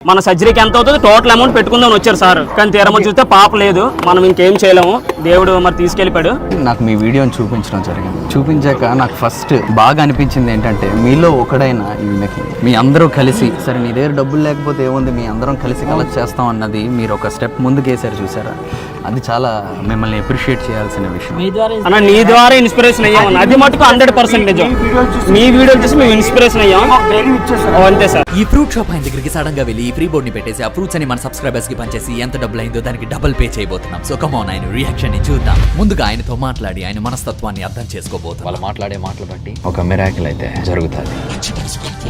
మన సర్జరీకి ఎంత అవుతుంది టోటల్ అమౌంట్ పెట్టుకుందామని వచ్చారు సార్. కానీ తీరమని చూస్తే పాప లేదు, మనం ఇంకేం చేయలేము, దేవుడు మరి తీసుకెళ్ళిపోయాడు. నాకు మీ వీడియోని చూపించడం జరిగింది. చూపించాక నాకు ఫస్ట్ బాగా అనిపించింది ఏంటంటే మీలో ఒకడైనా ఈయనకి మీ అందరూ కలిసి, సరే నీ దగ్గర డబ్బులు లేకపోతే ఏముంది, మీ అందరం కలిసి కలెక్ట్ చేస్తాం అన్నది మీరు ఒక స్టెప్ ముందుకేసారు చూసారా, అది చాలా మిమ్మల్ని అప్రిషియేట్ చేయాల్సిన విషయం. అన్న నీ ద్వారా ఇన్స్పిరేషన్ అయ్యాం, అది మటుకు 100% నిజం. మీ వీడియో చూసి మేము ఇన్స్పిరేషన్ అయ్యాం అంతే సార్. ఈ ఫ్రూట్ షాప్ ఆయన దగ్గరికి సడన్ గా వెళ్ళి ఈ ఫ్రీ బోర్డ్ ని పెట్టేసి ఆ ఫ్రూట్స్ అని మన సబ్స్క్రైబర్స్ కి పంచేసి ఎంత డబ్బులు అయిందో దానికి డబుల్ పే చేయబోతున్నాం. సో కమాన్ ఆయన రియాక్షన్ ని చూద్దాం. ముందుగా ఆయనతో మాట్లాడి ఆయన మనస్తత్వాన్ని అర్థం చేసుకోబోతున్నాం. వాళ్ళు మాట్లాడే మాటలు బట్టి ఒక మిరాకిల్ అయితే జరుగుతుంది.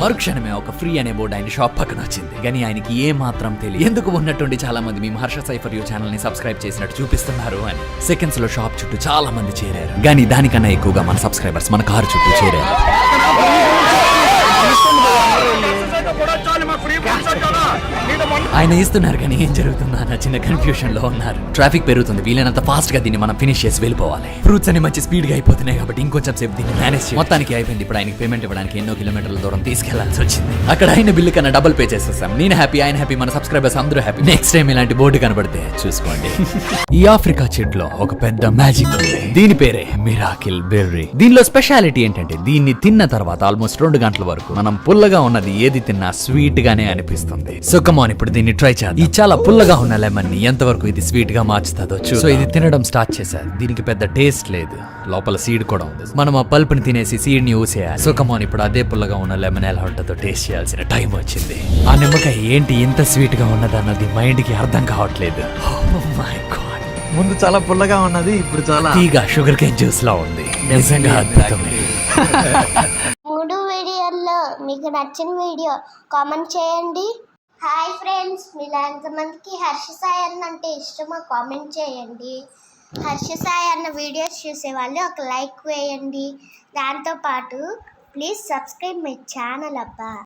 మరుక్షణమే ఒక ఫ్రీ అనే బోర్డు ఆయన షాప్ పక్కన వచ్చింది. కానీ ఆయనకి ఏ మాత్రం తెలియదు ఎందుకు ఉన్నట్టుండి చాలా మంది మీ హర్ష సైఫర్ యూ ఛానల్ ని సబ్స్క్రైబ్ చేసినట్టు చూపిస్తున్నారు అని. సెకండ్స్ లో షాప్ చుట్టూ చాలా మంది చేరారు. కానీ దానికన్నా ఎక్కువగా మన సబ్స్క్రైబర్స్ మన కారు చుట్టూ చేరారు. ఆయన ఇస్తున్నారు కానీ ఏం జరుగుతుందో అన్న చిన్న కన్ఫ్యూషన్ లో ఉన్నారు. ట్రాఫిక్ పెరుగుతుంది, వీలైనంత ఫాస్ట్ గా దీన్ని మనం ఫినిష్ చేసి వెళ్ళిపోవాలి. ఫ్రూట్స్ అన్ని మంచి స్పీడ్ గా అయిపోతున్నాయి కాబట్టి ఇంకొంచెం సేపు దీన్ని మేనేజ్ చేయాలి. మొత్తానికి అయిపోయింది. ఇప్పుడు ఆయనకి పేమెంట్ ఇవ్వడానికి ఎన్నో కిలోమీటర్ల దూరం తీసుకెళ్లాల్సి వచ్చింది. అక్కడ ఆయన బిల్లు కన్నా డబుల్ పే చేసేసాం. నేను హ్యాపీ, ఆయన హ్యాపీ, మన సబ్స్క్రైబర్స్ అందరూ హ్యాపీ. నెక్స్ట్ టైం ఇలాంటి బోర్డు కనబడితే చూసుకోండి. ఈ ఆఫ్రికా చెట్లో ఒక పెద్ద మ్యాజిక్ ఉంది. దీని పేరే మిరాకిల్ బెర్రీ. దీనిలో స్పెషాలిటీ ఏంటంటే దీన్ని తిన్న తర్వాత ఆల్మోస్ట్ 2 గంటల వరకు మనం పుల్లగా ఉన్నది ఏది తిన్నా స్వీట్ గానే అనిపిస్తుంది. సో కమాన్ ఇప్పుడు దీన్ని ట్రై చేద్దాం. ఈ చాలా పుల్లగా ఉన్న లెమన్ ని ఎంతవరకు ఇది స్వీట్ గా మార్చుతుందో చూ. సో ఇది తినడం స్టార్ట్ చేశారు. దీనికి పెద్ద టేస్ట్ లేదు, లోపల సీడ్ కూడా ఉంది. మనం ఆ పల్ప్ ని తినేసి సీడ్ ని ఊసేయాలి. సో కమాన్ ఇప్పుడు అదే పుల్లగా ఉన్న లెమన్ ఎలా ఉంటుందో టేస్ట్ చేయాల్సిన టైం వచ్చింది. ఆ నిమ్మకాయ ఏంటి ఇంత స్వీట్ గా ఉన్నదన్నది మైండ్ కి అర్థం కావట్లేదు. Oh my God. ముందు చాలా పుల్లగా ఉన్నది, ఇప్పుడు చాలా తీగా షుగర్ కేన్ జ్యూస్ లా ఉంది. నిజంగా అద్భుతమే. 3 వీడియోల్లో మీకు నచ్చిన వీడియో కామెంట్ చేయండి. హాయ్ ఫ్రెండ్స్, మీలో ఎంతమందికి హర్ష సాయి అన్న అంటే ఇష్టమో కామెంట్ చేయండి. హర్ష సాయి అన్న వీడియోస్ చూసేవాళ్ళు ఒక లైక్ వేయండి. దాంతోపాటు ప్లీజ్ సబ్స్క్రైబ్ మై ఛానల్ అబ్బా.